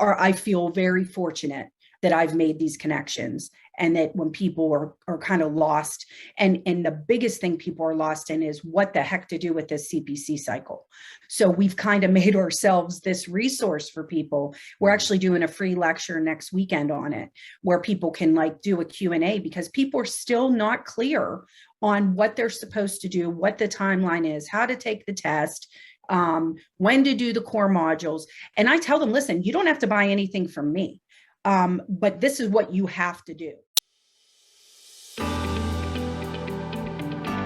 I feel very fortunate that I've made these connections, and that when people are kind of lost, and the biggest thing people are lost in is what the heck to do with this CPC cycle. So we've kind of made ourselves this resource for people. We're actually doing a free lecture next weekend on it, where people can like do a Q&A, because people are still not clear on what they're supposed to do, what the timeline is, how to take the test, when to do the core modules. And I tell them, listen, you don't have to buy anything from me. But this is what you have to do.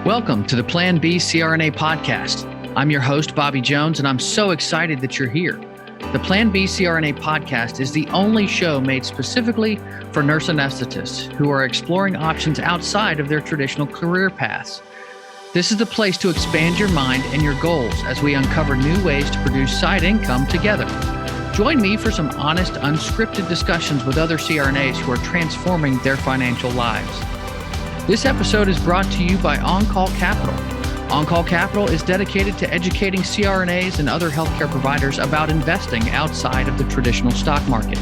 Welcome to the Plan B CRNA podcast. I'm your host, Bobby Jones, and I'm so excited that you're here. The Plan B CRNA podcast is the only show made specifically for nurse anesthetists who are exploring options outside of their traditional career paths. This is the place to expand your mind and your goals as we uncover new ways to produce side income together. Join me for some honest, unscripted discussions with other CRNAs who are transforming their financial lives. This episode is brought to you by On-Call Capital. On-Call Capital is dedicated to educating CRNAs and other healthcare providers about investing outside of the traditional stock market.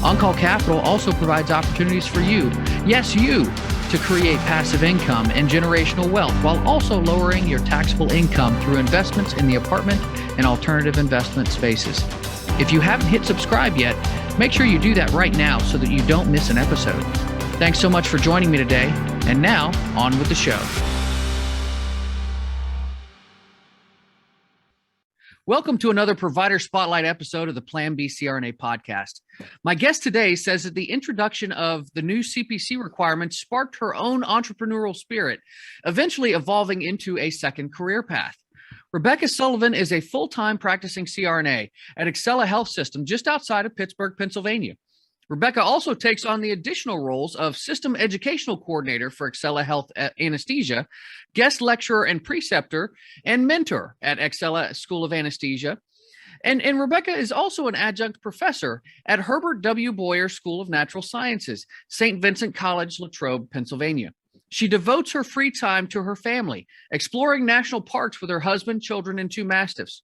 On-Call Capital also provides opportunities for you, yes, you, to create passive income and generational wealth while also lowering your taxable income through investments in the apartment and alternative investment spaces. If you haven't hit subscribe yet, make sure you do that right now so that you don't miss an episode. Thanks so much for joining me today. And now, on with the show. Welcome to another Provider Spotlight episode of the Plan B CRNA podcast. My guest today says that the introduction of the new CPC requirements sparked her own entrepreneurial spirit, eventually evolving into a second career path. Rebecca Sullivan is a full-time practicing CRNA at Excella Health System just outside of Pittsburgh, Pennsylvania. Rebecca also takes on the additional roles of System Educational Coordinator for Excella Health Anesthesia, guest lecturer and preceptor, and mentor at Excella School of Anesthesia. And Rebecca is also an adjunct professor at Herbert W. Boyer School of Natural Sciences, St. Vincent College, Latrobe, Pennsylvania. She devotes her free time to her family, exploring national parks with her husband, children, and 2 mastiffs.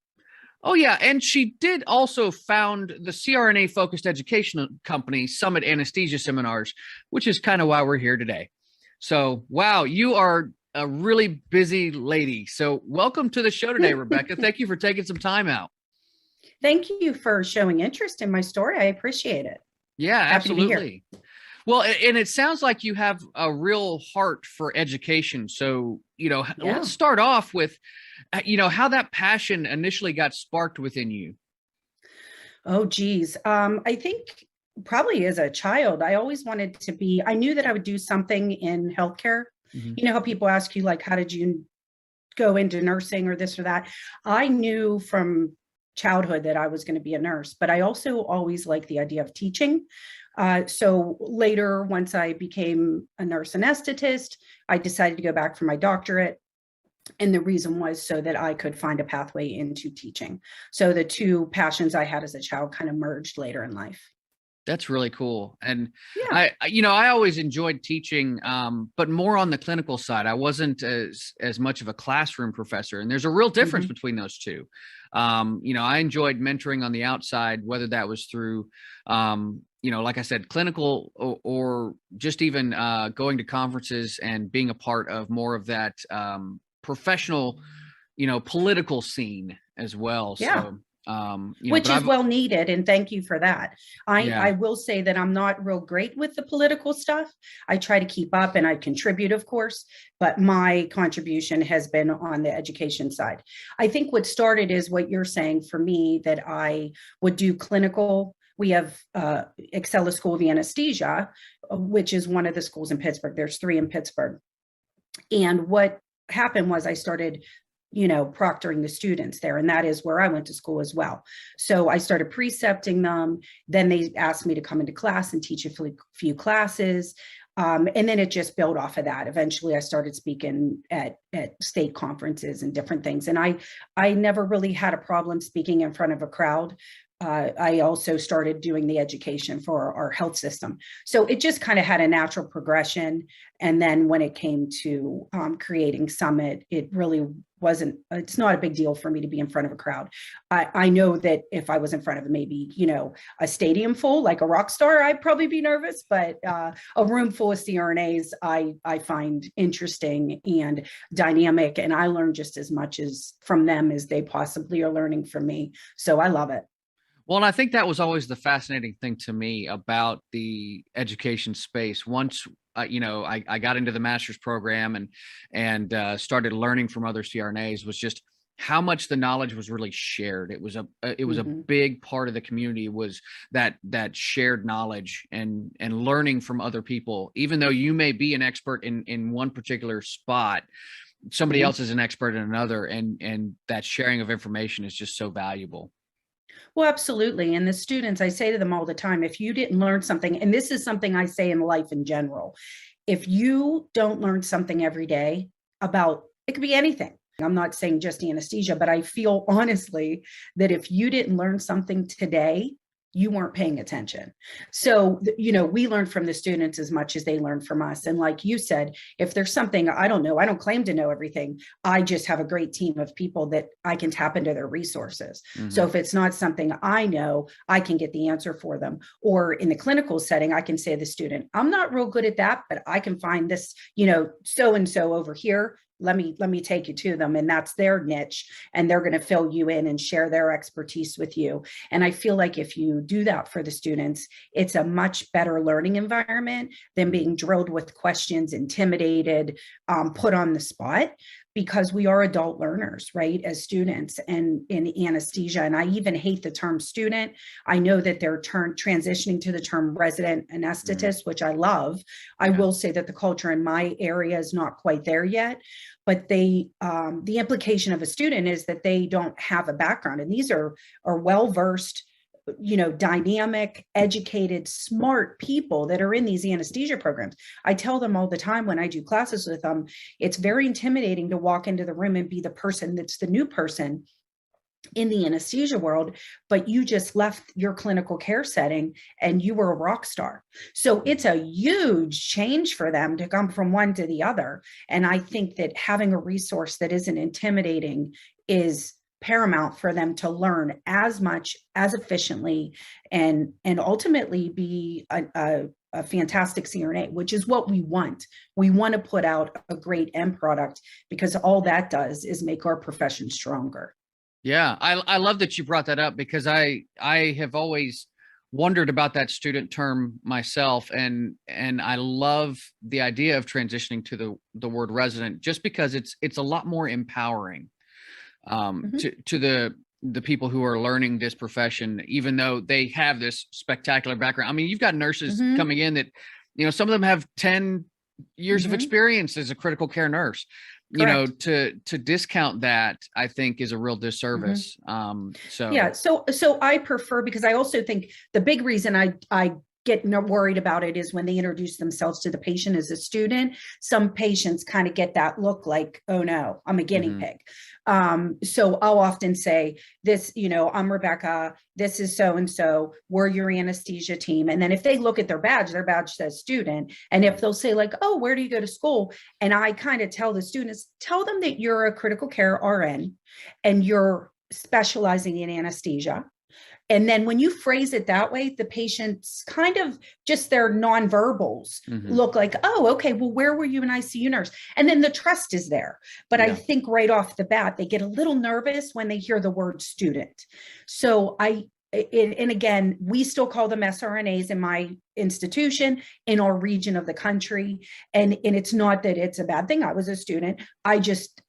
Oh, yeah, and she did also found the CRNA-focused education company, Summit Anesthesia Seminars, which is kind of why we're here today. So, wow, you are a really busy lady. So welcome to the show today, Rebecca. Thank you for taking some time out. Thank you for showing interest in my story. I appreciate it. Yeah, Happy to be here. absolutely. Well, and it sounds like you have a real heart for education. So, let's start off with, how that passion initially got sparked within you. Oh, geez. I think probably as a child, I always wanted to be, I knew that I would do something in healthcare. Mm-hmm. You know how people ask you, like, how did you go into nursing or this or that? I knew from childhood that I was going to be a nurse, but I also always liked the idea of teaching. So later, once I became a nurse anesthetist, I decided to go back for my doctorate. And the reason was so that I could find a pathway into teaching. So the 2 passions I had as a child kind of merged later in life. That's really cool. And yeah. I always enjoyed teaching, but more on the clinical side. I wasn't as much of a classroom professor. And there's a real difference between those 2. I enjoyed mentoring on the outside, whether that was through, like I said, clinical or just even going to conferences and being a part of more of that professional, political scene as well. Yeah. So, which is well needed. And thank you for that. I will say that I'm not real great with the political stuff. I try to keep up and I contribute, of course, but my contribution has been on the education side. I think what started is what you're saying for me, that I would do clinical. We have Excella School of Anesthesia, which is one of the schools in Pittsburgh. There's 3 in Pittsburgh. And what happened was I started proctoring the students there. And that is where I went to school as well. So I started precepting them. Then they asked me to come into class and teach a few classes. And then it just built off of that. Eventually I started speaking at state conferences and different things. And I never really had a problem speaking in front of a crowd. I also started doing the education for our health system. So it just kind of had a natural progression. And then when it came to creating Summit, it really wasn't, it's not a big deal for me to be in front of a crowd. I know that if I was in front of maybe, a stadium full, like a rock star, I'd probably be nervous, but a room full of CRNAs, I find interesting and dynamic. And I learn just as much as from them as they possibly are learning from me. So I love it. Well, and I think that was always the fascinating thing to me about the education space. Once I got into the master's program and started learning from other CRNAs, was just how much the knowledge was really shared. It was a big part of the community, was that shared knowledge and learning from other people. Even though you may be an expert in one particular spot, somebody else is an expert in another, and that sharing of information is just so valuable. Well, absolutely. And the students, I say to them all the time, if you didn't learn something, and this is something I say in life in general, if you don't learn something every day about, it could be anything. I'm not saying just anesthesia, but I feel honestly that if you didn't learn something today, you weren't paying attention. So, we learn from the students as much as they learn from us. And like you said, if there's something I don't know, I don't claim to know everything. I just have a great team of people that I can tap into their resources. So if it's not something I know, I can get the answer for them. Or in the clinical setting, I can say to the student, I'm not real good at that, but I can find this, so-and-so over here. Let me take you to them, and that's their niche, and they're going to fill you in and share their expertise with you. And I feel like if you do that for the students, it's a much better learning environment than being drilled with questions, intimidated, put on the spot, because we are adult learners, right, as students and in anesthesia. And I even hate the term student. I know that they're transitioning to the term resident anesthetist, which I love. I will say that the culture in my area is not quite there yet, but the implication of a student is that they don't have a background. And these are well-versed, dynamic, educated, smart people that are in these anesthesia programs. I tell them all the time when I do classes with them, it's very intimidating to walk into the room and be the person that's the new person in the anesthesia world, but you just left your clinical care setting and you were a rock star. So it's a huge change for them to come from one to the other. And I think that having a resource that isn't intimidating is paramount for them to learn as much, as efficiently, and ultimately be a fantastic CRNA, which is what we want. We want to put out a great end product, because all that does is make our profession stronger. Yeah, I love that you brought that up, because I have always wondered about that student term myself, and I love the idea of transitioning to the word resident, just because it's a lot more empowering to the people who are learning this profession, even though they have this spectacular background. I mean, you've got nurses coming in that, some of them have 10 years of experience as a critical care nurse. Correct. To discount that, I think, is a real disservice. So I prefer, because I also think the big reason I get worried about it is when they introduce themselves to the patient as a student. Some patients kind of get that look like, oh no, I'm a guinea pig. So I'll often say this, I'm Rebecca, this is so-and-so, we're your anesthesia team. And then if they look at their badge says student. And if they'll say like, oh, where do you go to school? And I kind of tell the students, tell them that you're a critical care RN and you're specializing in anesthesia. And then when you phrase it that way, the patients kind of just their nonverbals look like, oh, okay, well, where were you an ICU nurse? And then the trust is there. But I think right off the bat, they get a little nervous when they hear the word student. So and again, we still call them SRNAs in my institution, in our region of the country. And it's not that it's a bad thing. I was a student. I just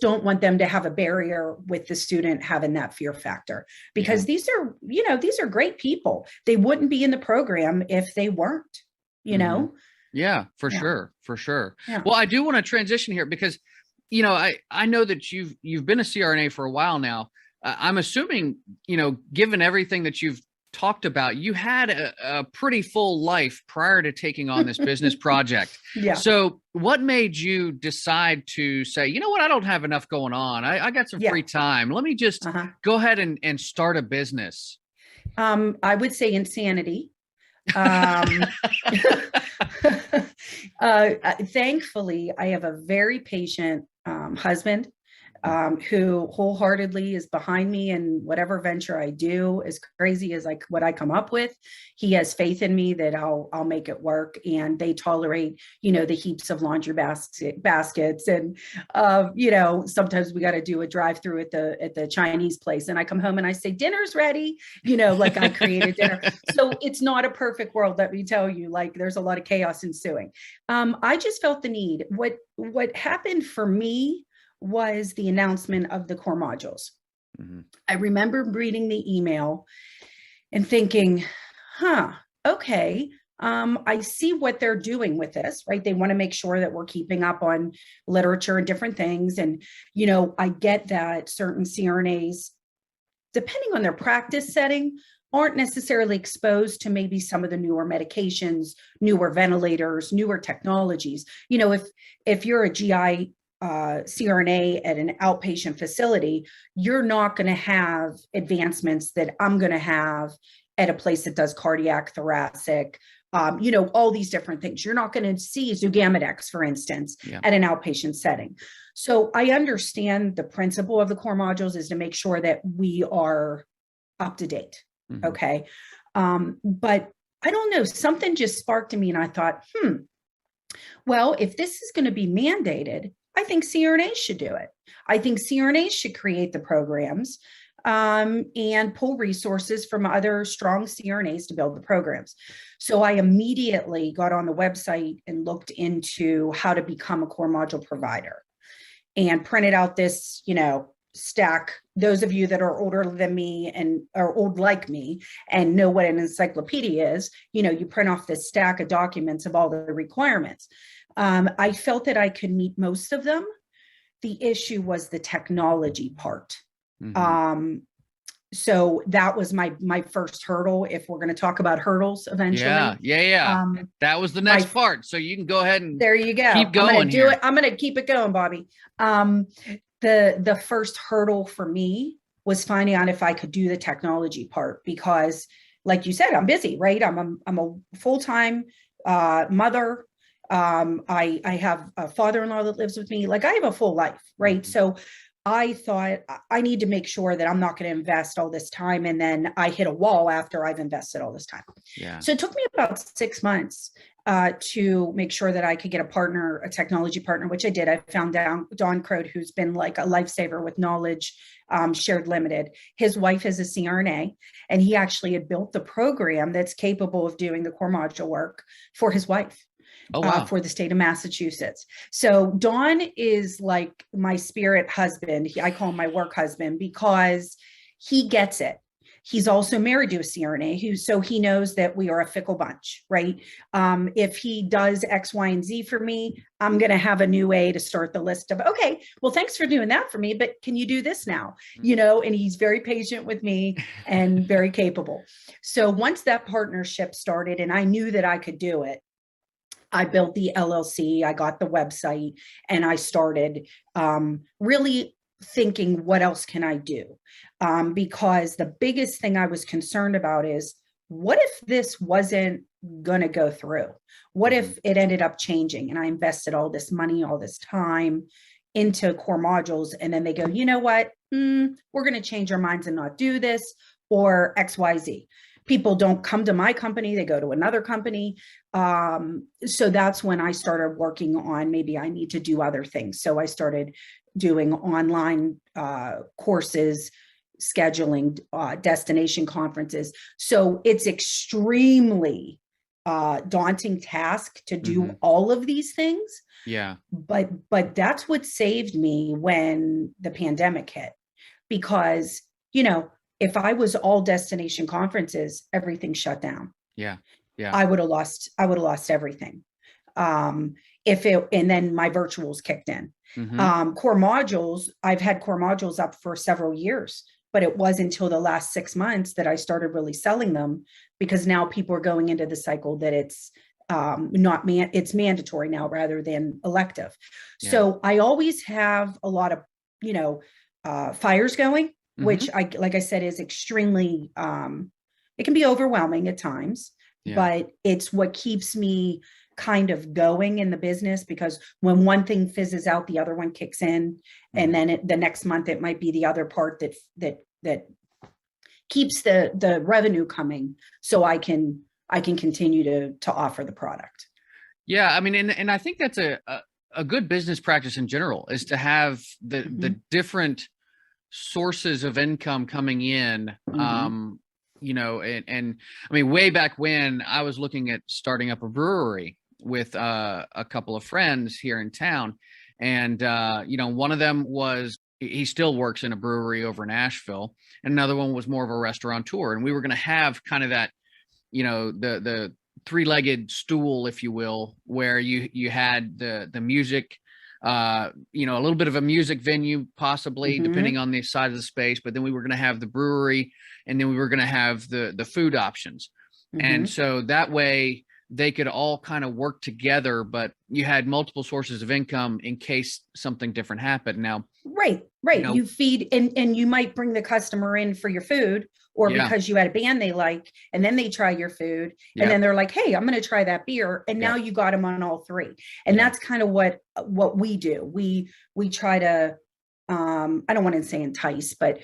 don't want them to have a barrier with the student having that fear factor, because these are great people. They wouldn't be in the program if they weren't, Yeah, for sure. For sure. Yeah. Well, I do want to transition here because, I know that you've been a CRNA for a while now. I'm assuming, given everything that you've talked about, you had a pretty full life prior to taking on this business project. Yeah. So what made you decide to say, you know what, I don't have enough going on. I got some free time. Let me just go ahead and start a business. I would say insanity. Um, Thankfully, I have a very patient husband who wholeheartedly is behind me in whatever venture I do, as crazy as what I come up with. He has faith in me that I'll make it work, and they tolerate, the heaps of laundry baskets, and sometimes we got to do a drive through at the Chinese place, and I come home and I say dinner's ready, like I created dinner. So it's not a perfect world, let me tell you. Like, there's a lot of chaos ensuing. I just felt the need. What happened for me was the announcement of the core modules. Mm-hmm. I remember reading the email and thinking, okay, I see what they're doing with this, right? They want to make sure that we're keeping up on literature and different things. And, I get that certain CRNAs, depending on their practice setting, aren't necessarily exposed to maybe some of the newer medications, newer ventilators, newer technologies. If you're a GI CRNA at an outpatient facility, you're not going to have advancements that I'm going to have at a place that does cardiac, thoracic, all these different things. You're not going to see Zugamidex, for instance, at an outpatient setting. So I understand the principle of the core modules is to make sure that we are up to date. Mm-hmm. Okay. But I don't know, something just sparked in me, and I thought, well, if this is going to be mandated, I think CRNAs should do it. I think CRNAs should create the programs and pull resources from other strong CRNAs to build the programs. So I immediately got on the website and looked into how to become a core module provider, and printed out this, stack. Those of you that are older than me and are old like me and know what an encyclopedia is, you print off this stack of documents of all the requirements. I felt that I could meet most of them. The issue was the technology part. Mm-hmm. So that was my first hurdle, if we're going to talk about hurdles eventually. Yeah. That was the next part. So you can go ahead and there you go. Keep going. I'm going to keep it going, Bobby. The first hurdle for me was finding out if I could do the technology part, because like you said, I'm busy, right? I'm a full-time mother. I have a father-in-law that lives with me. Like, I have a full life, right? So I thought I need to make sure that I'm not going to invest all this time and then I hit a wall after I've invested all this time. Yeah. So it took me about 6 months to make sure that I could get a technology partner, which I did. I found Don Crode, who's been like a lifesaver with Knowledge Shared Limited. His wife is a CRNA, and he actually had built the program that's capable of doing the core module work for his wife. Oh, wow. For the state of Massachusetts. So Don is like my spirit husband. I call him my work husband, because he gets it. He's also married to a CRNA, so he knows that we are a fickle bunch, right? If he does X, Y, and Z for me, I'm going to have a new way to start the list of, okay, well, thanks for doing that for me, but can you do this now? And he's very patient with me and very capable. So once that partnership started and I knew that I could do it, I built the LLC, I got the website, and I started really thinking, what else can I do? Because the biggest thing I was concerned about is, what if this wasn't going to go through? What if it ended up changing and I invested all this money, all this time into core modules, and then they go, you know what, we're going to change our minds and not do this, or XYZ. People don't come to my company, they go to another company. So that's when I started working on, maybe I need to do other things. So I started doing online courses, scheduling destination conferences. So it's extremely daunting task to do all of these things. Yeah. But that's what saved me when the pandemic hit, because, if I was all destination conferences, everything shut down. Yeah. I would have lost everything. And then my virtuals kicked in. Core modules, I've had core modules up for several years, but it wasn't until the last 6 months that I started really selling them, because now people are going into the cycle that it's it's mandatory now rather than elective. Yeah. So I always have a lot of, fires going, which like I said, is extremely It can be overwhelming at times, but it's what keeps me kind of going in the business, because when one thing fizzes out, the other one kicks in. And then the next month, it might be the other part that keeps the revenue coming, so I can continue to offer the product. Yeah. I mean, and I think that's a good business practice in general, is to have the different sources of income coming in. You know, and I mean, way back when I was looking at starting up a brewery with a couple of friends here in town. And, you know, one of them he still works in a brewery over in Asheville. And another one was more of a restaurateur. And we were going to have kind of that, you know, the three-legged stool, if you will, where you had the music, you know, a little bit of a music venue, possibly, depending on the size of the space. But then we were going to have the brewery, and then we were going to have the food options. And so that way they could all kind of work together, but you had multiple sources of income in case something different happened. Now, right. You know, you feed, and you might bring the customer in for your food, or because you had a band they like, and then they try your food, and then they're like, hey, I'm going to try that beer. And now you got them on all three. And that's kind of what we do. We try to, I don't want to say entice, but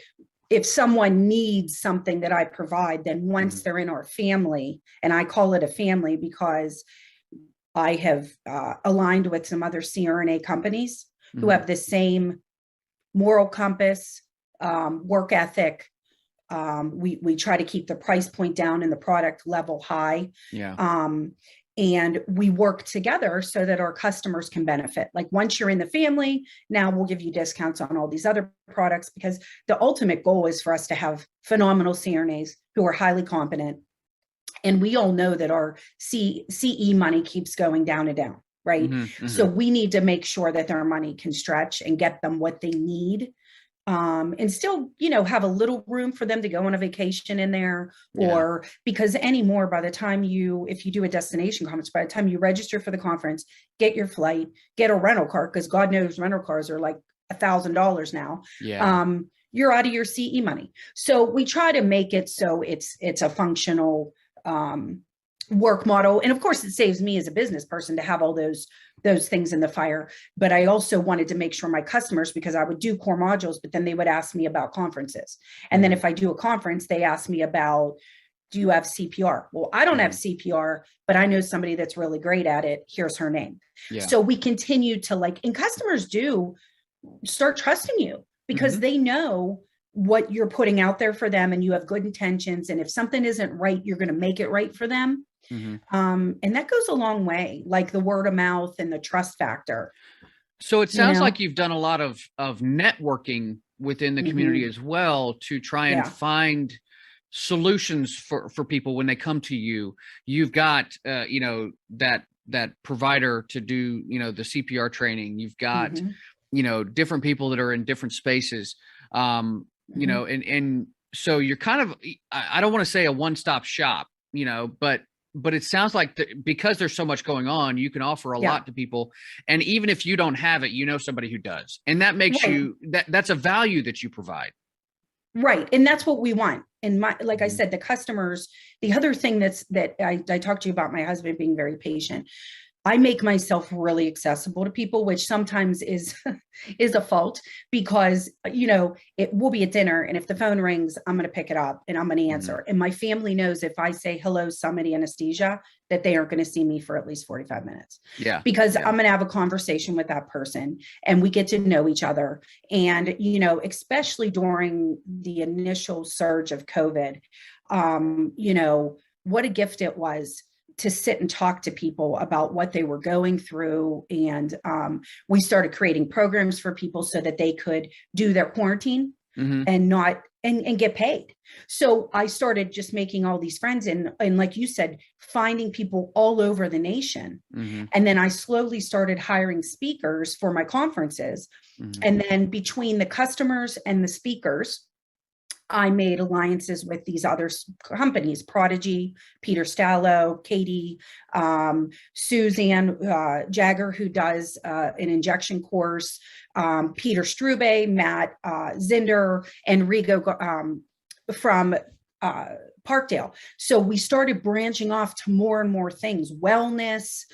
if someone needs something that I provide, then once they're in our family, and I call it a family because I have aligned with some other CRNA companies who have the same moral compass, work ethic. We try to keep the price point down and the product level high. And we work together so that our customers can benefit. Like, once you're in the family, now we'll give you discounts on all these other products, because the ultimate goal is for us to have phenomenal CRNAs who are highly competent. And we all know that our CE money keeps going down and down, right? So we need to make sure that their money can stretch and get them what they need. And still, you know, have a little room for them to go on a vacation in there, or because anymore, by the time if you do a destination conference, by the time you register for the conference, get your flight, get a rental car, because God knows rental cars are like $1,000 now. You're out of your CE money. So we try to make it so it's a functional work model. And of course, it saves me as a business person to have all those things in the fire. But I also wanted to make sure my customers, because I would do core modules, but then they would ask me about conferences. And then if I do a conference, they ask me about, do you have CPR? Well, I don't have CPR, but I know somebody that's really great at it. Here's her name. So we continue to and customers do start trusting you, because they know what you're putting out there for them, and you have good intentions. And if something isn't right, you're going to make it right for them. And that goes a long way, like the word of mouth and the trust factor. So it sounds like you've done a lot of networking within the community as well, to try and find solutions for people when they come to you. You've got, you know, that provider to do, you know, the CPR training. You've got, you know, different people that are in different spaces, you know, and so you're kind of, I don't want to say a one-stop shop, you know, but it sounds like because there's so much going on, you can offer a lot to people. And even if you don't have it, you know somebody who does. And that makes you, that's a value that you provide. Right. And that's what we want. And like I said, the customers, the other thing that I talked to you about, my husband being very patient. I make myself really accessible to people, which sometimes is a fault, because, you know, it will be at dinner, and if the phone rings, I'm going to pick it up and I'm going to answer. And my family knows if I say hello, Summit Anesthesia, that they aren't going to see me for at least 45 minutes. Because I'm going to have a conversation with that person, and we get to know each other. And, you know, especially during the initial surge of COVID, you know, what a gift it was to sit and talk to people about what they were going through. And we started creating programs for people so that they could do their quarantine and not and get paid. So I started just making all these friends, and like you said, finding people all over the nation. And then I slowly started hiring speakers for my conferences. And then between the customers and the speakers, I made alliances with these other companies, Prodigy, Peter Stallo, Katie, Suzanne Jagger, who does an injection course, Peter Strube, Matt Zinder, and Rigo from Parkdale. So we started branching off to more and more things, wellness.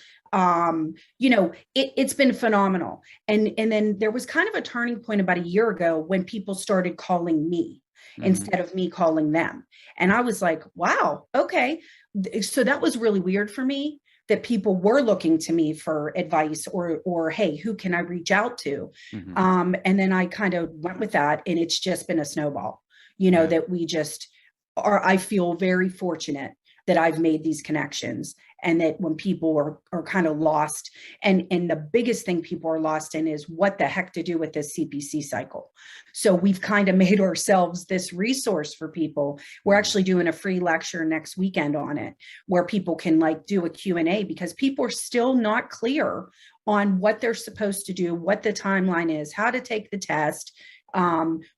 It's been phenomenal. And then there was kind of a turning point about a year ago when people started calling me instead of me calling them. And I was like, wow, okay. So that was really weird for me, that people were looking to me for advice or hey, who can I reach out to? And then I kind of went with that, and it's just been a snowball, that we just are. I feel very fortunate that I've made these connections, and that when people are kind of lost, and the biggest thing people are lost in is what the heck to do with this CPC cycle. So we've kind of made ourselves this resource for people. We're actually doing a free lecture next weekend on it, where people can do a Q&A, because people are still not clear on what they're supposed to do, what the timeline is, how to take the test,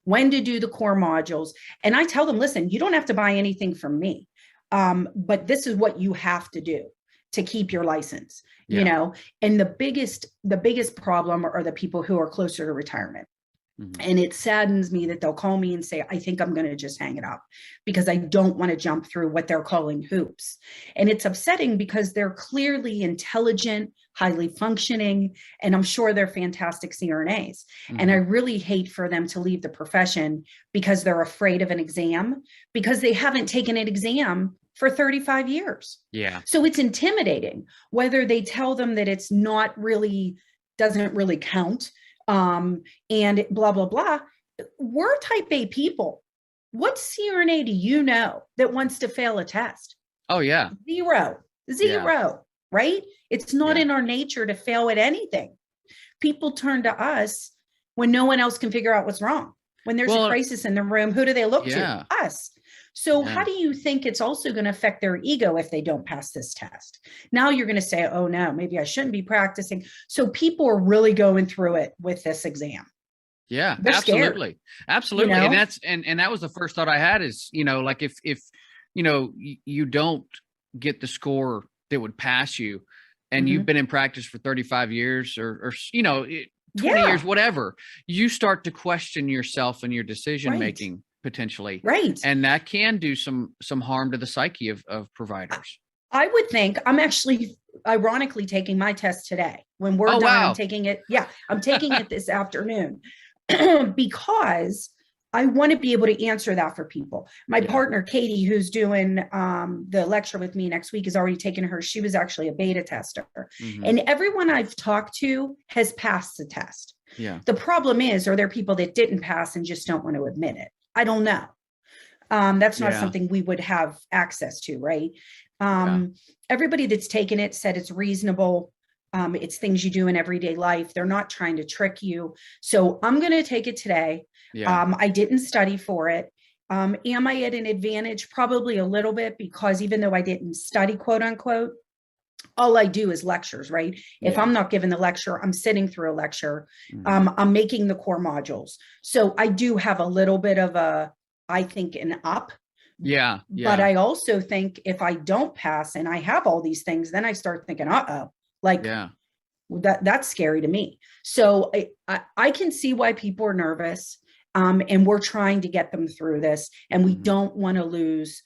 when to do the core modules. And I tell them, listen, you don't have to buy anything from me. But this is what you have to do to keep your license, and the biggest problem are the people who are closer to retirement. And it saddens me that they'll call me and say, I think I'm going to just hang it up because I don't want to jump through what they're calling hoops. And it's upsetting because they're clearly intelligent, highly functioning, and I'm sure they're fantastic CRNAs. And I really hate for them to leave the profession because they're afraid of an exam, because they haven't taken an exam for 35 years. Yeah. So it's intimidating, whether they tell them that it's not really, doesn't really count, and blah, blah, blah. We're type A people. What CRNA do you know that wants to fail a test? Oh, yeah. Zero, right? It's not in our nature to fail at anything. People turn to us when no one else can figure out what's wrong. When there's a crisis in the room, who do they look to? Us. So how do you think it's also going to affect their ego if they don't pass this test? Now you're going to say, oh no, maybe I shouldn't be practicing. So people are really going through it with this exam. Yeah, They're absolutely. Scared, Absolutely. And that's, and that was the first thought I had is, if you don't get the score that would pass you, and you've been in practice for 35 years or 20 years, whatever, you start to question yourself and your decision-making potentially. Right. And that can do some harm to the psyche of providers. I would think. I'm actually ironically taking my test today. When we're done, wow. I'm taking it. Yeah, I'm taking it this afternoon because I want to be able to answer that for people. My partner, Katie, who's doing the lecture with me next week, has already taken her. She was actually a beta tester. And everyone I've talked to has passed the test. Yeah. The problem is, are there people that didn't pass and just don't want to admit it? I don't know. That's not something we would have access to, right? Everybody that's taken it said it's reasonable. It's things you do in everyday life. They're not trying to trick you. So I'm going to take it today. I didn't study for it. Am I at an advantage? Probably a little bit, because even though I didn't study, quote unquote, all I do is lectures, right? If I'm not giving the lecture, I'm sitting through a lecture. I'm making the core modules. So I do have a little bit of I think, an up. Yeah. But I also think if I don't pass and I have all these things, then I start thinking, that's scary to me. So I can see why people are nervous. And we're trying to get them through this. And we don't want to lose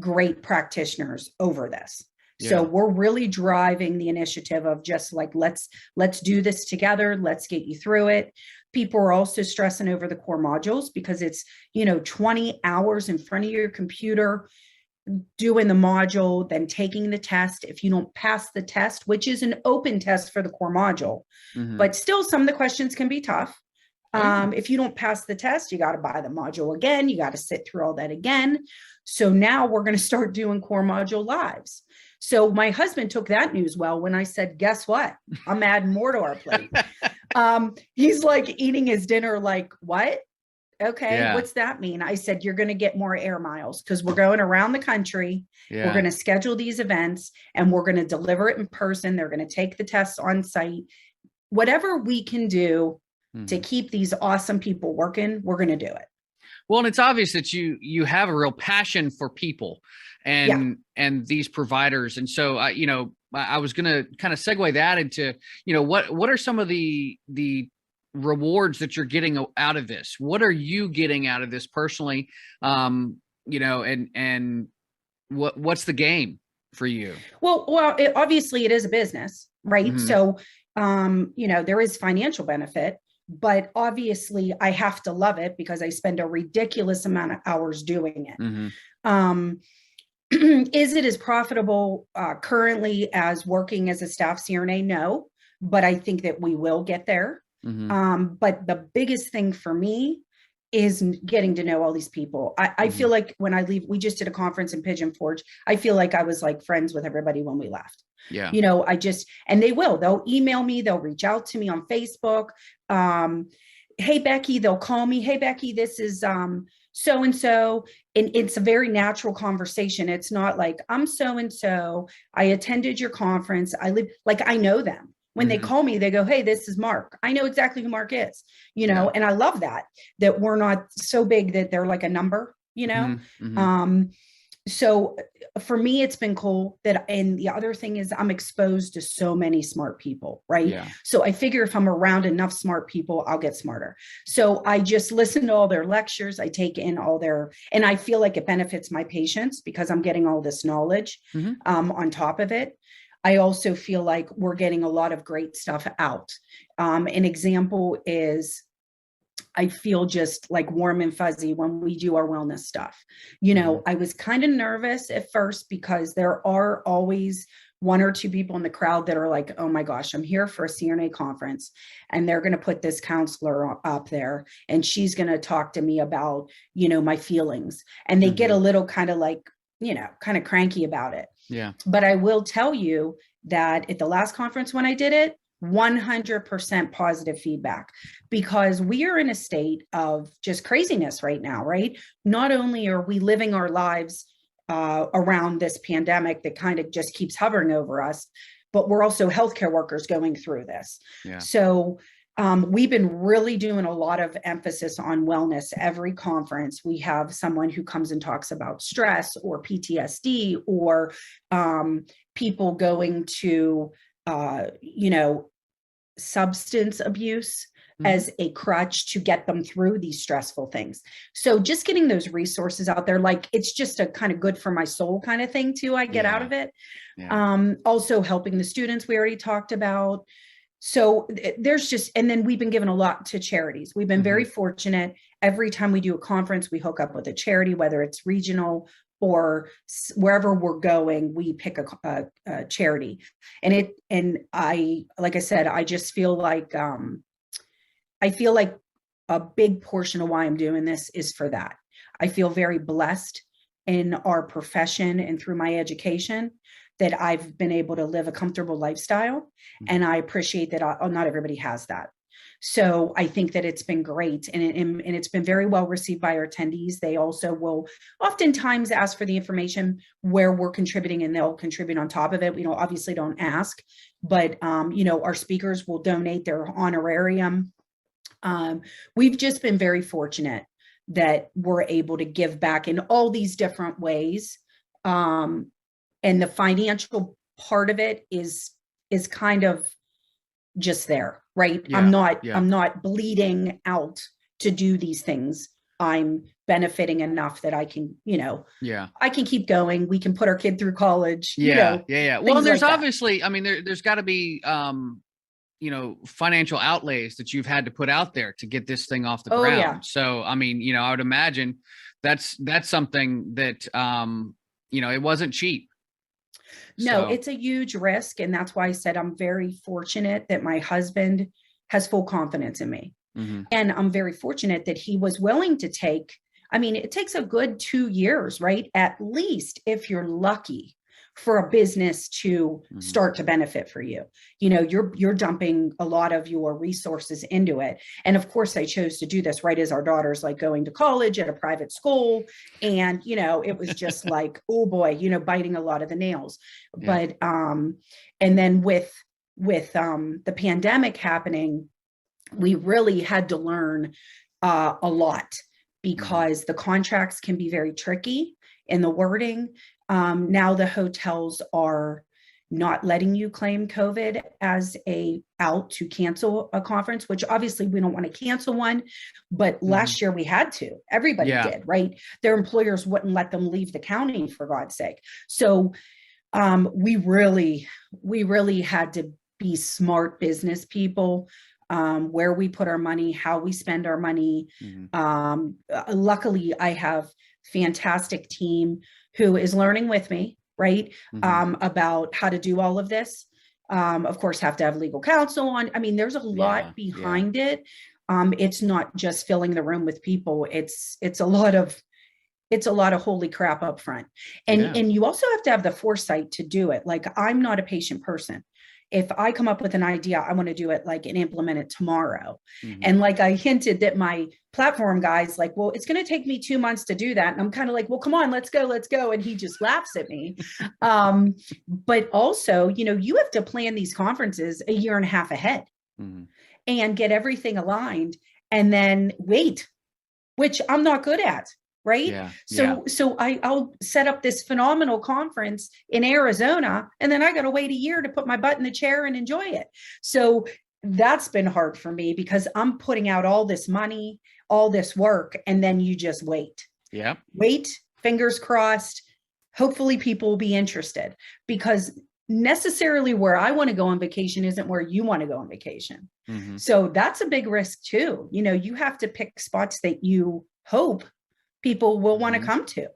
great practitioners over this. So we're really driving the initiative of just let's do this together. Let's get you through it. People are also stressing over the core modules because it's, 20 hours in front of your computer doing the module, then taking the test. If you don't pass the test, which is an open test for the core module, but still some of the questions can be tough. If you don't pass the test, you got to buy the module again. You got to sit through all that again. So now we're going to start doing core module lives. So my husband took that news well when I said, guess what? I'm adding more to our plate. He's like eating his dinner like, what? Okay, what's that mean? I said, you're going to get more air miles because we're going around the country. We're going to schedule these events and we're going to deliver it in person. They're going to take the tests on site. Whatever we can do to keep these awesome people working, we're going to do it. Well, and it's obvious that you have a real passion for people and these providers. And so, I was going to kind of segue that into, what are some of the rewards that you're getting out of this? What are you getting out of this personally? And what's the game for you? Well, obviously it is a business, right? Mhm. So, there is financial benefit, but obviously I have to love it because I spend a ridiculous amount of hours doing it. Mhm. Um, is it as profitable currently as working as a staff CRNA? No, but I think that we will get there. Mhm. But the biggest thing for me is getting to know all these people. I feel like when I leave, we just did a conference in Pigeon Forge. I feel like I was like friends with everybody when we left. Yeah. And they'll email me, they'll reach out to me on Facebook. Hey, Becky, they'll call me. Hey, Becky, this is so-and-so. And it's a very natural conversation. It's not like, I'm so-and-so, I attended your conference. I know them. When they call me, they go, hey, this is Mark. I know exactly who Mark is, and I love that we're not so big that they're like a number, So for me, it's been cool and the other thing is I'm exposed to so many smart people, right? Yeah. So I figure if I'm around enough smart people, I'll get smarter. So I just listen to all their lectures. I take in and I feel like it benefits my patients because I'm getting all this knowledge on top of it. I also feel like we're getting a lot of great stuff out. An example is I feel just like warm and fuzzy when we do our wellness stuff. I was kind of nervous at first because there are always one or two people in the crowd that are like, oh my gosh, I'm here for a CRNA conference and they're going to put this counselor up there and she's going to talk to me about, my feelings. And they get a little kind of like, kind of cranky about it. Yeah. But I will tell you that at the last conference when I did it, 100% positive feedback because we are in a state of just craziness right now, right? Not only are we living our lives around this pandemic that kind of just keeps hovering over us, but we're also healthcare workers going through this. Yeah. So we've been really doing a lot of emphasis on wellness. Every conference, we have someone who comes and talks about stress or PTSD or people going to, substance abuse as a crutch to get them through these stressful things. So just getting those resources out there, like it's just a kind of good for my soul kind of thing too, I get out of it. Yeah. Also helping the students we already talked about. So and then we've been given a lot to charities. We've been very fortunate. Every time we do a conference, we hook up with a charity, whether it's regional or wherever we're going, we pick a charity. And like I said, I just feel like, I feel like a big portion of why I'm doing this is for that. I feel very blessed in our profession and through my education that I've been able to live a comfortable lifestyle. And I appreciate that not everybody has that. So I think that it's been great and it's been very well received by our attendees. They also will oftentimes ask for the information where we're contributing and they'll contribute on top of it. We obviously don't ask, but our speakers will donate their honorarium. We've just been very fortunate that we're able to give back in all these different ways. And the financial part of it is kind of just there, right? Yeah, I'm not bleeding out to do these things. I'm benefiting enough that I can, I can keep going. We can put our kid through college. Well, there's obviously, I mean, there's got to be, financial outlays that you've had to put out there to get this thing off the ground. Yeah. So, I mean, I would imagine that's something that, it wasn't cheap. No, it's a huge risk. And that's why I said I'm very fortunate that my husband has full confidence in me. And I'm very fortunate that he was willing to it takes a good 2 years, right? At least if you're lucky for a business to start to benefit for you. You're dumping a lot of your resources into it. And of course I chose to do this right as our daughter's like going to college at a private school. And, it was just like, oh boy, biting a lot of the nails. Yeah. But, and then with the pandemic happening, we really had to learn a lot because the contracts can be very tricky in the wording. Now the hotels are, not letting you claim COVID as a out to cancel a conference, which obviously we don't want to cancel one, but last year we had to, everybody did, right? Their employers wouldn't let them leave the county, for God's sake. So we really had to be smart business people, where we put our money, how we spend our money. Luckily, I have fantastic team who is learning with me, right? About how to do all of this. Of course, have to have legal counsel on. I mean, there's a lot behind it. It's not just filling the room with people. It's a lot of holy crap up front. And you also have to have the foresight to do it. Like, I'm not a patient person. If I come up with an idea, I want to do it like and implement it tomorrow. And like I hinted that my platform guy's like, well, it's going to take me 2 months to do that. And I'm kind of like, well, come on, let's go. And he just laughs at me. But also, you know, you have to plan these conferences a year and a half ahead and get everything aligned and then wait, which I'm not good at. Right. So I'll set up this phenomenal conference in Arizona, and then I got to wait a year to put my butt in the chair and enjoy it. So that's been hard for me because I'm putting out all this money, all this work, and then you just wait. Wait, fingers crossed. Hopefully people will be interested, because necessarily where I want to go on vacation isn't where you want to go on vacation. So that's a big risk too. You know, you have to pick spots that you hope people will want to come to.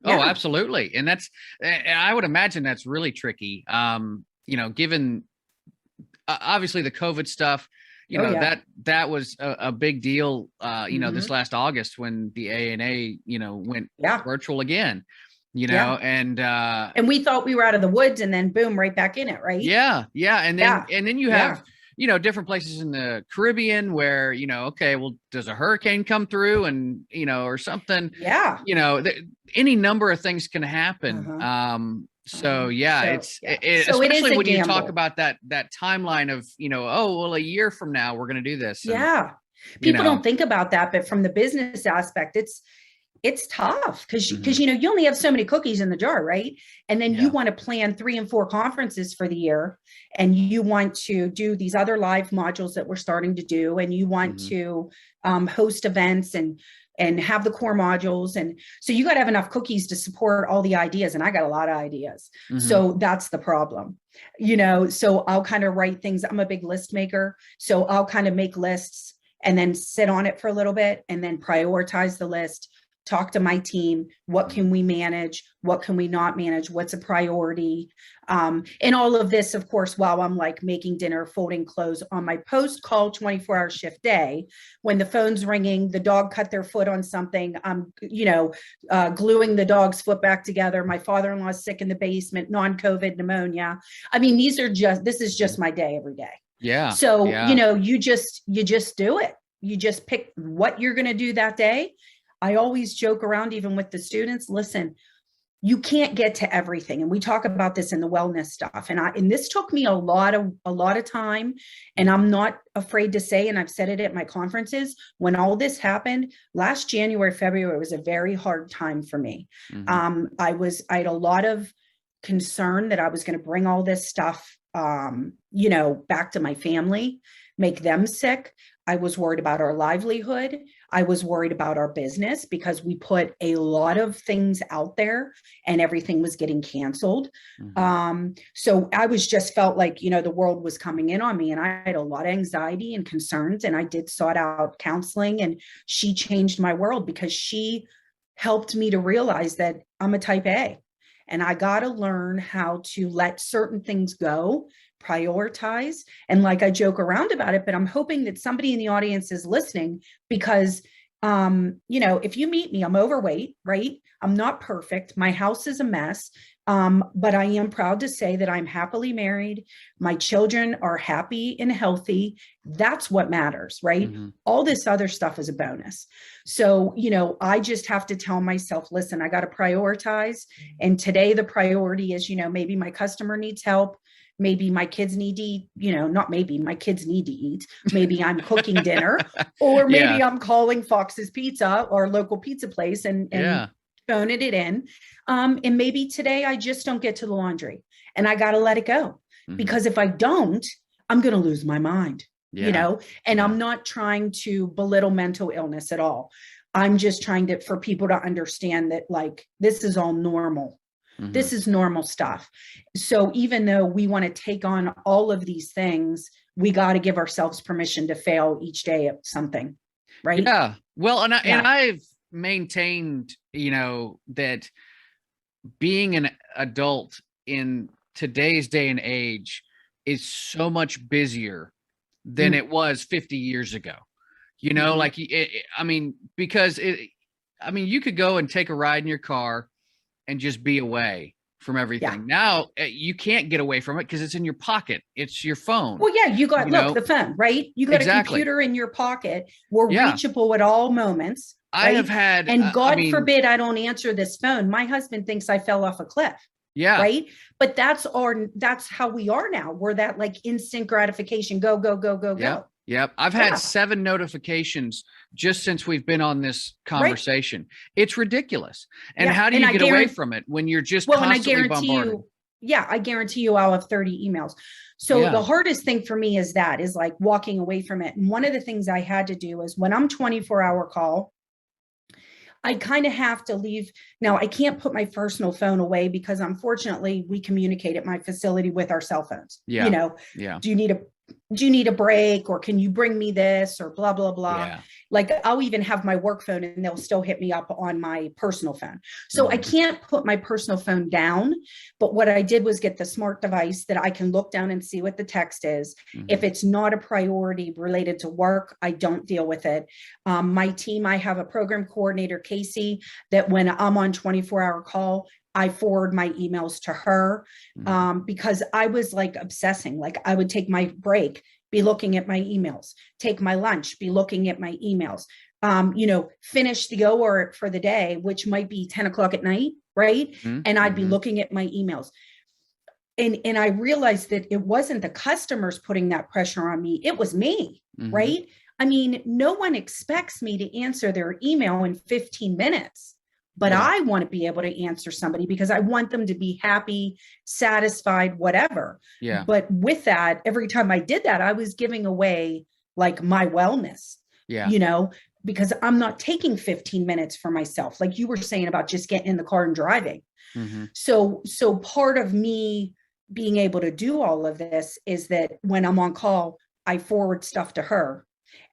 Oh, absolutely. And I would imagine that's really tricky. You know, given obviously the COVID stuff, you know, that was a big deal, you know, this last August when the ANA, you know, went virtual again, you know, and we thought we were out of the woods, and then boom, right back in it. Right. And then you have, you know, different places in the Caribbean where, you know, okay, well, does a hurricane come through and, you know, or something, you know, any number of things can happen. So especially when you talk about that timeline of, you know, oh, well, a year from now, we're going to do this. And, people don't think about that, but from the business aspect, it's tough because you know, you only have so many cookies in the jar, right? And then you want to plan 3 and 4 conferences for the year, and you want to do these other live modules that we're starting to do, and you want to host events and have the core modules, and so you got to have enough cookies to support all the ideas, and I got a lot of ideas. So that's the problem, you know. So I'll kind of write things. I'm a big list maker, so I'll kind of make lists and then sit on it for a little bit and then prioritize the list. Talk to my team. What can we manage? What can we not manage? What's a priority? And all of this, of course, while I'm like making dinner, folding clothes on my post-call 24-hour shift day, when the phone's ringing, the dog cut their foot on something, I'm, you know, gluing the dog's foot back together. My father-in-law's sick in the basement, non-COVID pneumonia. I mean, this is just my day every day. So, you know, you just do it. You just pick what you're going to do that day. I always joke around, even with the students, listen, you can't get to everything. And we talk about this in the wellness stuff. And this took me a lot of time. And I'm not afraid to say, and I've said it at my conferences, when all this happened last January, February, was a very hard time for me. I had a lot of concern that I was going to bring all this stuff, you know, back to my family, make them sick. I was worried about our livelihood. I was worried about our business because we put a lot of things out there and everything was getting canceled. So I just felt like, you know, the world was coming in on me, and I had a lot of anxiety and concerns, and I did sought out counseling, and she changed my world because she helped me to realize that I'm a type A, and I got to learn how to let certain things go, prioritize. And like, I joke around about it, but I'm hoping that somebody in the audience is listening, because, you know, if you meet me, I'm overweight, right? I'm not perfect. My house is a mess. But I am proud to say that I'm happily married. My children are happy and healthy. That's what matters, right? All this other stuff is a bonus. So, you know, I just have to tell myself, listen, I got to prioritize. And today the priority is, you know, maybe my customer needs help. Maybe my kids need to eat, you know, not maybe, my kids need to eat. Maybe I'm cooking dinner, or maybe I'm calling Fox's Pizza, our local pizza place, and phoning it in. And maybe today I just don't get to the laundry and I got to let it go, because if I don't, I'm going to lose my mind, and I'm not trying to belittle mental illness at all. I'm just trying for people to understand that, like, this is all normal. This is normal stuff. So even though we want to take on all of these things, we got to give ourselves permission to fail each day at something. Right. Yeah. Well, and I've maintained, that being an adult in today's day and age is so much busier than it was 50 years ago. Like, because you could go and take a ride in your car and just be away from everything. Now you can't get away from it because it's in your pocket. It's your phone. Well, yeah, you got, the phone, right? You got a computer in your pocket. We're reachable at all moments. Right? I have had, and God forbid I don't answer this phone. My husband thinks I fell off a cliff. Yeah. Right. But that's how we are now. We're that, like, instant gratification. Go, go, go, go, go. Yep. I've had 7 notifications just since we've been on this conversation. Right. It's ridiculous. And how do you get away from it when you're just constantly bombarded? I guarantee you I'll have 30 emails. So the hardest thing for me is like walking away from it. And one of the things I had to do is, when I'm 24-hour call, I kind of have to leave. Now, I can't put my personal phone away because, unfortunately, we communicate at my facility with our cell phones. Yeah. Do you need a break, or can you bring me this, or blah, blah, blah. Yeah. Like, I'll even have my work phone and they'll still hit me up on my personal phone. So I can't put my personal phone down. But what I did was get the smart device that I can look down and see what the text is. If it's not a priority related to work, I don't deal with it. My team, I have a program coordinator, Casey, that when I'm on 24-hour call, I forward my emails to her, because I was, like, obsessing. Like, I would take my break, be looking at my emails, take my lunch, be looking at my emails, finish the OR for the day, which might be 10 o'clock at night. Right. And I'd be looking at my emails. And I realized that it wasn't the customers putting that pressure on me. It was me. Right. I mean, no one expects me to answer their email in 15 minutes. But I want to be able to answer somebody because I want them to be happy, satisfied, whatever. Yeah. But with that, every time I did that, I was giving away, like, my wellness, because I'm not taking 15 minutes for myself. Like you were saying about just getting in the car and driving. So part of me being able to do all of this is that when I'm on call, I forward stuff to her.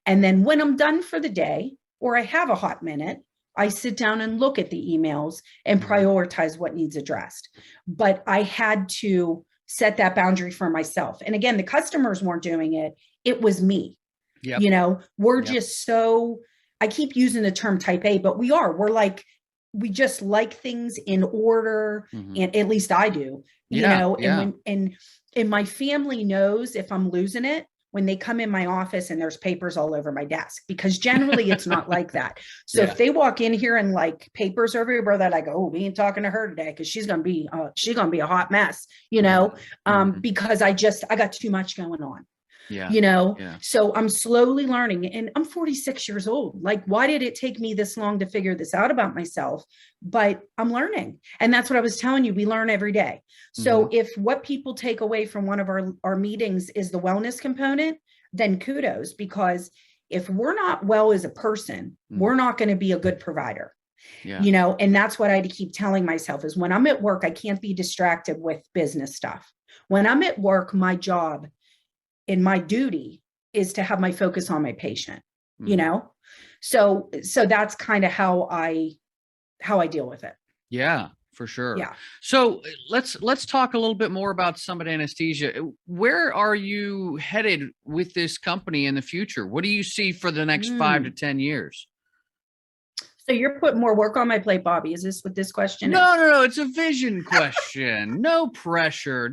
And then when I'm done for the day, or I have a hot minute, I sit down and look at the emails and prioritize what needs addressed. But I had to set that boundary for myself. And again, the customers weren't doing it. It was me. We're just so, I keep using the term type A, but we're like, we just like things in order. And at least I do, and my family knows if I'm losing it when they come in my office and there's papers all over my desk, because generally it's not like that. So if they walk in here and, like, papers everywhere, they're like, oh, we ain't talking to her today because she's going to be a hot mess, because I got too much going on. So I'm slowly learning, and I'm 46 years old. Like, why did it take me this long to figure this out about myself? But I'm learning. And that's what I was telling you. We learn every day. So if what people take away from one of our meetings is the wellness component, then kudos, because if we're not well as a person, we're not going to be a good provider. And that's what I had to keep telling myself is, when I'm at work, I can't be distracted with business stuff. When I'm at work, my job and my duty is to have my focus on my patient, so that's kind of how I deal with it. Yeah, for sure. Yeah. So let's talk a little bit more about Summit Anesthesia. Where are you headed with this company in the future? What do you see for the next 5 to 10 years? So you're putting more work on my plate, Bobby. Is this what this question is? No. It's a vision question. No pressure.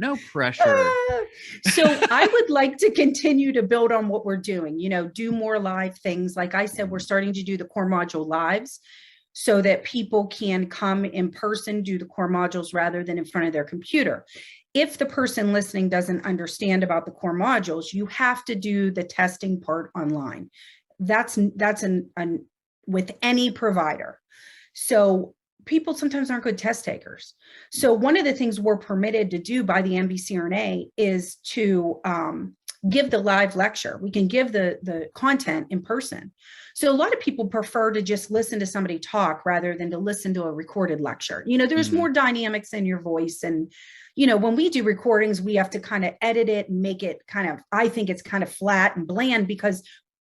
So I would like to continue to build on what we're doing, do more live things. Like I said, we're starting to do the core module lives so that people can come in person, do the core modules rather than in front of their computer. If the person listening doesn't understand about the core modules, you have to do the testing part online. That's with any provider. So people sometimes aren't good test takers. So one of the things we're permitted to do by the NBCRNA is to give the live lecture. We can give the content in person. So a lot of people prefer to just listen to somebody talk rather than to listen to a recorded lecture. You know, there's more dynamics in your voice. And, you know, when we do recordings, we have to kind of edit it and make it kind of, I think it's kind of flat and bland because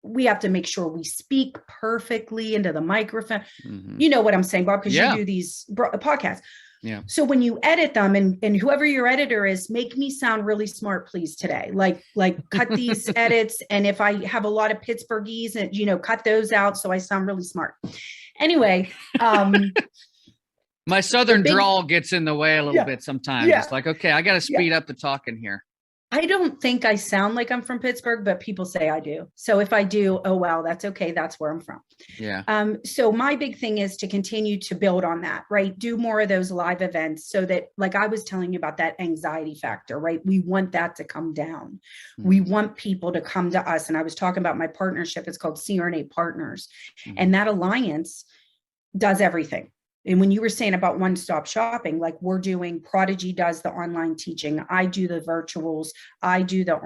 we have to make sure we speak perfectly into the microphone. You know what I'm saying, Bob, because you do these podcasts. Yeah. So when you edit them and whoever your editor is, make me sound really smart, please, today. Like cut these edits. And if I have a lot of Pittsburghese, and, you know, cut those out so I sound really smart. Anyway. My Southern drawl gets in the way a little bit sometimes. It's like, okay, I got to speed up the talking here. I don't think I sound like I'm from Pittsburgh, but people say I do. So if I do, oh, well, that's okay. That's where I'm from. Yeah. So my big thing is to continue to build on that, right? Do more of those live events so that, like I was telling you about that anxiety factor, right? We want that to come down. We want people to come to us. And I was talking about my partnership. It's called CRNA Partners. And that alliance does everything. And when you were saying about one-stop shopping, like we're doing, Prodigy does the online teaching, I do the virtuals, I do the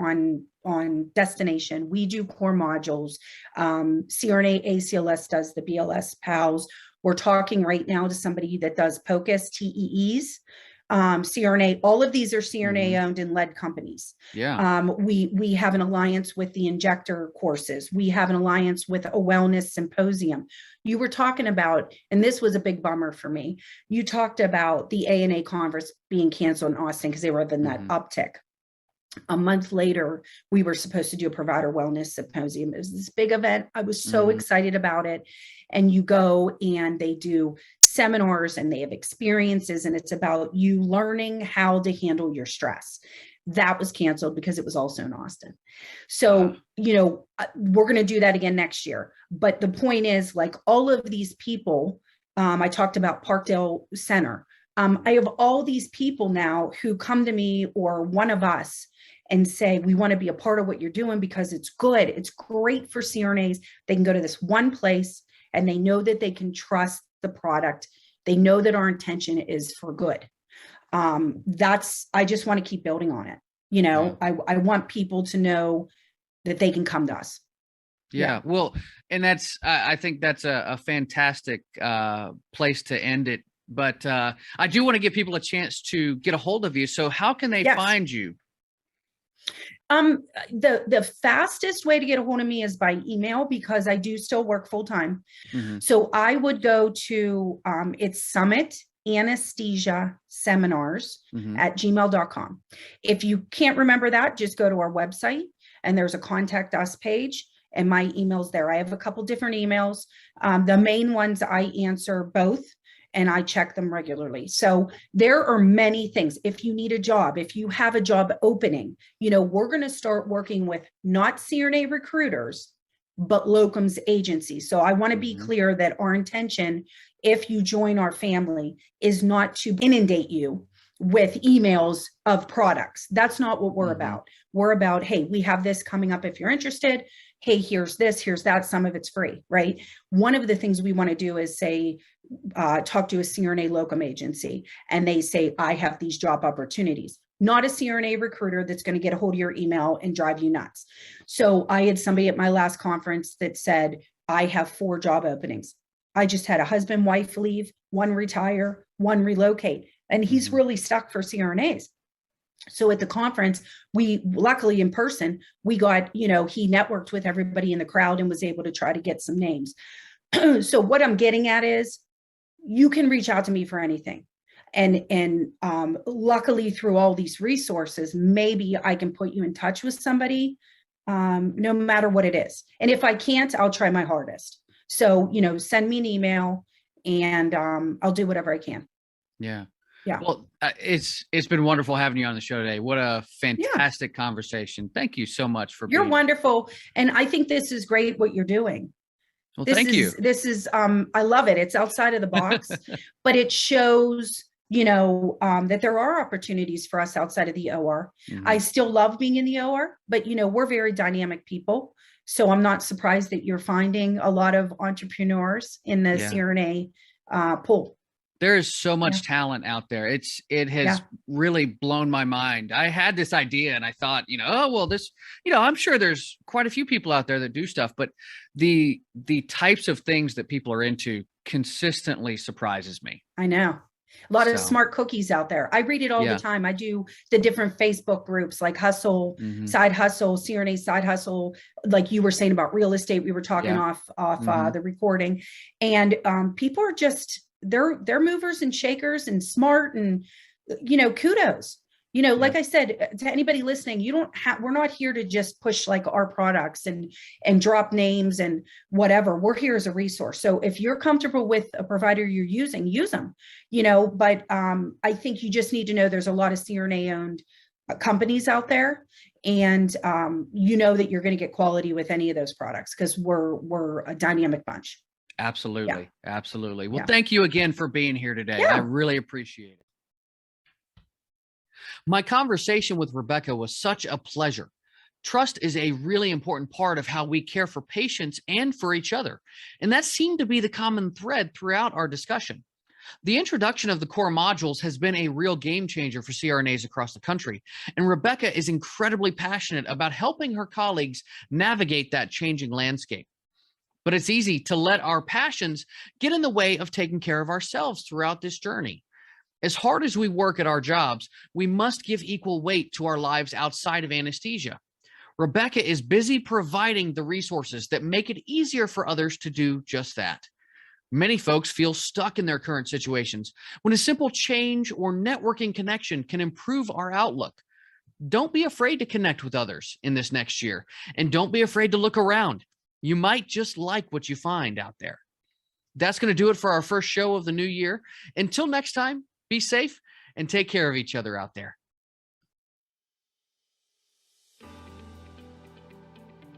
on destination, we do core modules, CRNA ACLS does the BLS PALS. We're talking right now to somebody that does POCUS, TEEs, CRNA, all of these are CRNA owned and led companies. Yeah. We have an alliance with the injector courses. We have an alliance with a wellness symposium. You were talking about, and this was a big bummer for me. You talked about the ANA conference being canceled in Austin because they were in that uptick. A month later, we were supposed to do a provider wellness symposium. It was this big event. I was so excited about it. And you go and they do seminars and they have experiences, and it's about you learning how to handle your stress. That was canceled because it was also in Austin. So, you know, we're going to do that again next year. But the point is, like, all of these people, I talked about Parkdale Center. I have all these people now who come to me or one of us and say, we want to be a part of what you're doing because it's good. It's great for CRNAs. They can go to this one place and they know that they can trust the product. They know that our intention is for good. I just want to keep building on it. You know, I want people to know that they can come to us. Yeah. Well, and I think that's a fantastic place to end it. But I do want to give people a chance to get a hold of you. So how can they find you? The fastest way to get a hold of me is by email because I do still work full time. So I would go to, it's Summit Anesthesia Seminars at gmail.com. If you can't remember that, just go to our website and there's a contact us page and my email's there. I have a couple different emails. The main ones I answer both and I check them regularly. So there are many things. If you need a job, if you have a job opening, you know, we're going to start working with not CRNA recruiters, but locums agencies. So I want to be clear that our intention, if you join our family, is not to inundate you with emails of products. That's not what we're about. We're about, hey, we have this coming up if you're interested. Hey, here's this, here's that. Some of it's free, right? One of the things we want to do is say, talk to a CRNA locum agency and they say, I have these job opportunities, not a CRNA recruiter that's going to get a hold of your email and drive you nuts. So I had somebody at my last conference that said, I have 4 job openings. I just had a husband, wife leave, one retire, one relocate, and he's really stuck for CRNAs. So at the conference, we luckily in person, we got, you know, he networked with everybody in the crowd and was able to try to get some names. So what I'm getting at is you can reach out to me for anything. And luckily through all these resources, maybe I can put you in touch with somebody, no matter what it is. And if I can't, I'll try my hardest. So, you know, send me an email and I'll do whatever I can. Yeah. Yeah. Well, it's been wonderful having you on the show today. What a fantastic conversation. Thank you so much for You're wonderful. And I think this is great what you're doing. Well, thank you. This is I love it. It's outside of the box, but it shows, you know, that there are opportunities for us outside of the OR. I still love being in the OR, but, you know, we're very dynamic people. So I'm not surprised that you're finding a lot of entrepreneurs in the CRNA pool. There is so much talent out there. It has really blown my mind. I had this idea and I thought, oh, well, this, I'm sure there's quite a few people out there that do stuff, but the types of things that people are into consistently surprises me. I know. A lot of smart cookies out there. I read it all the time. I do the different Facebook groups like Hustle, Side Hustle, CRNA Side Hustle, like you were saying about real estate. We were talking off the recording, and people are just, they're movers and shakers and smart, and kudos. Like I said, to anybody listening, we're not here to just push like our products and drop names and whatever. We're here as a resource. So if you're comfortable with a provider you're using, use them, but I think you just need to know there's a lot of CRNA owned companies out there, and that you're going to get quality with any of those products, because we're a dynamic bunch. Absolutely. Absolutely. Well, thank you again for being here today. I really appreciate it. My conversation with Rebecca was such a pleasure. Trust is a really important part of how we care for patients and for each other, and that seemed to be the common thread throughout our discussion. The introduction of the core modules has been a real game changer for CRNAs across the country, and Rebecca is incredibly passionate about helping her colleagues navigate that changing landscape. But it's easy to let our passions get in the way of taking care of ourselves throughout this journey. As hard as we work at our jobs, we must give equal weight to our lives outside of anesthesia. Rebecca is busy providing the resources that make it easier for others to do just that. Many folks feel stuck in their current situations when a simple change or networking connection can improve our outlook. Don't be afraid to connect with others in this next year, and don't be afraid to look around. You might just like what you find out there. That's going to do it for our first show of the new year. Until next time, be safe and take care of each other out there.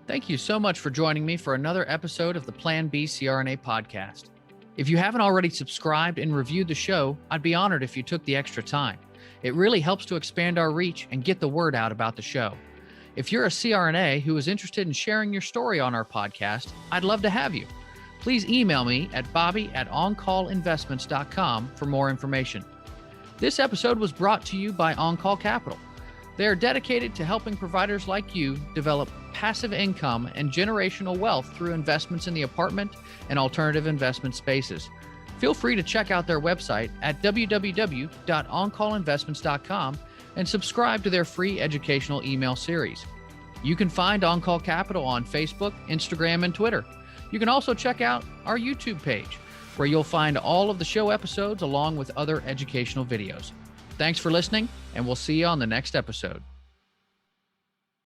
Thank you so much for joining me for another episode of the Plan B CRNA podcast. If you haven't already subscribed and reviewed the show, I'd be honored if you took the extra time. It really helps to expand our reach and get the word out about the show. If you're a CRNA who is interested in sharing your story on our podcast, I'd love to have you. Please email me at bobby@oncallinvestments.com for more information. This episode was brought to you by On-Call Capital. They are dedicated to helping providers like you develop passive income and generational wealth through investments in the apartment and alternative investment spaces. Feel free to check out their website at www.oncallinvestments.com and subscribe to their free educational email series. You can find On-Call Capital on Facebook, Instagram, and Twitter. You can also check out our YouTube page, where you'll find all of the show episodes along with other educational videos. Thanks for listening, and we'll see you on the next episode.